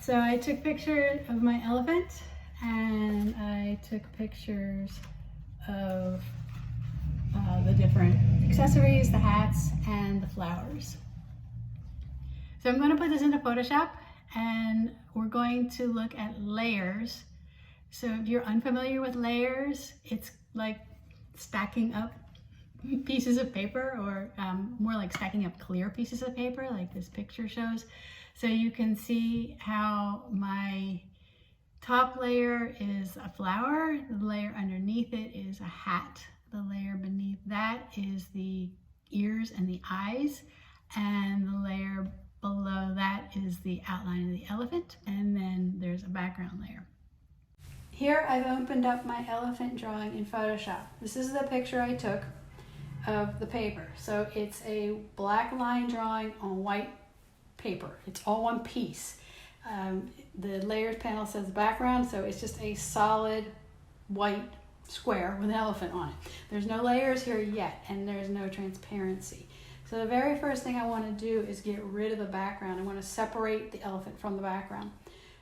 So I took pictures of my elephant and I took pictures of the different accessories, the hats, and the flowers. So I'm going to put this into Photoshop and we're going to look at layers. So if you're unfamiliar with layers, it's like stacking up pieces of paper, or more like stacking up clear pieces of paper like this picture shows. So you can see how my top layer is a flower, the layer underneath it is a hat, the layer beneath that is the ears and the eyes, and the layer below that is the outline of the elephant, and then there's a background layer. Here I've opened up my elephant drawing in Photoshop. This is the picture I took of the paper. So it's a black line drawing on white paper. It's all one piece. The layers panel says background, so it's just a solid white square with an elephant on it. There's no layers here yet, and there's no transparency. So the very first thing I want to do is get rid of the background. I want to separate the elephant from the background.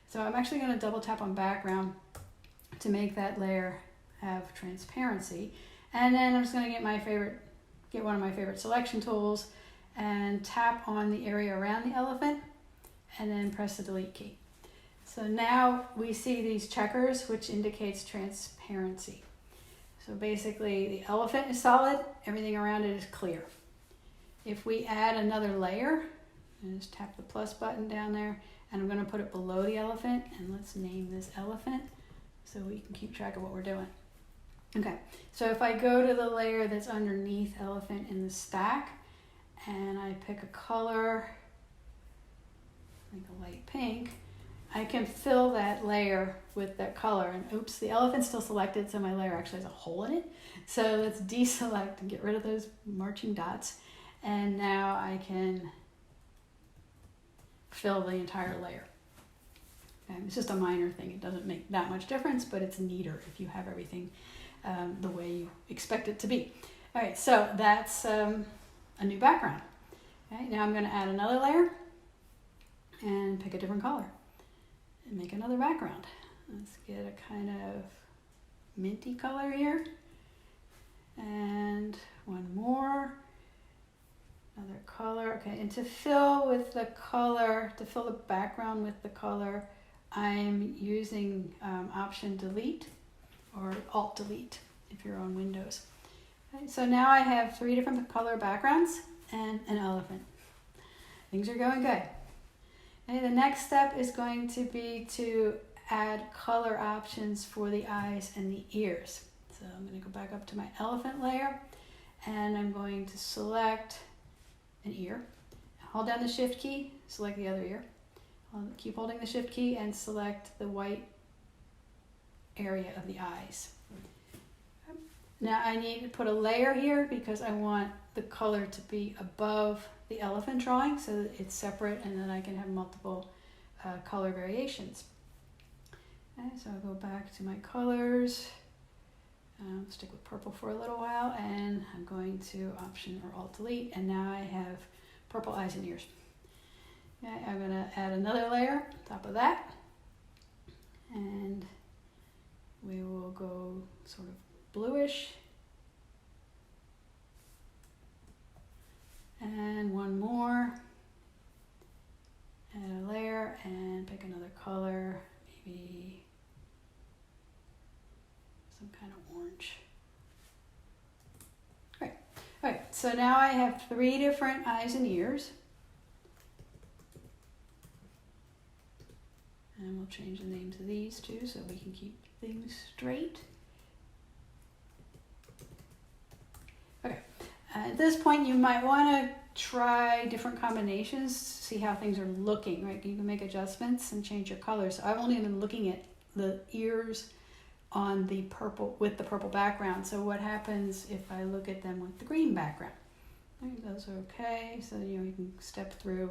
So I'm actually going to double tap on background to make that layer have transparency. And then I'm just going to get one of my favorite selection tools and tap on the area around the elephant and then press the delete key. So now we see these checkers, which indicates transparency. So basically the elephant is solid, everything around it is clear. If we add another layer, just tap the plus button down there, and I'm going to put it below the elephant, and let's name this elephant so we can keep track of what we're doing. Okay, so if I go to the layer that's underneath elephant in the stack, and I pick a color, like a light pink, I can fill that layer with that color. And oops, the elephant's still selected, so my layer actually has a hole in it. So let's deselect and get rid of those marching dots. And now I can fill the entire layer. Okay, it's just a minor thing. It doesn't make that much difference, but it's neater if you have everything the way you expect it to be. All right, so that's a new background. Okay, now I'm going to add another layer and pick a different color and make another background. Let's get a kind of minty color here, and one more, another color. Okay, and to fill with the color, to fill the background with the color, I'm using Option Delete or Alt Delete if you're on Windows. Okay, so now I have 3 different color backgrounds and an elephant. Things are going good. Okay, the next step is going to be to add color options for the eyes and the ears. So I'm going to go back up to my elephant layer, and I'm going to select an ear. Hold down the Shift key, select the other ear. I'll keep holding the Shift key and select the white area of the eyes. Now I need to put a layer here because I want the color to be above the elephant drawing so that it's separate, and then I can have multiple color variations. Okay, so I'll go back to my colors. Stick with purple for a little while, and I'm going to Option or Alt Delete, and now I have purple eyes and ears. Okay, I'm going to add another layer on top of that, and we will go sort of bluish, and one more, add a layer and pick another color, maybe some kind of orange. Great. All right, so now I have 3 different eyes and ears. And we'll change the names of these too so we can keep things straight. Okay, at this point you might want to try different combinations to see how things are looking, right? You can make adjustments and change your colors. So I've only been looking at the ears on the purple, with the purple background. So what happens if I look at them with the green background? Right, those are okay. So you can step through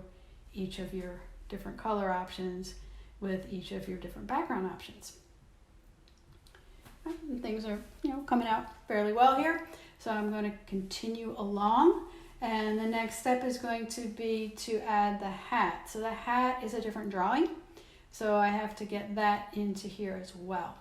each of your different color options with each of your different background options. Right, and things are coming out fairly well here. So I'm going to continue along, and the next step is going to be to add the hat. So the hat is a different drawing So I have to get that into here as well.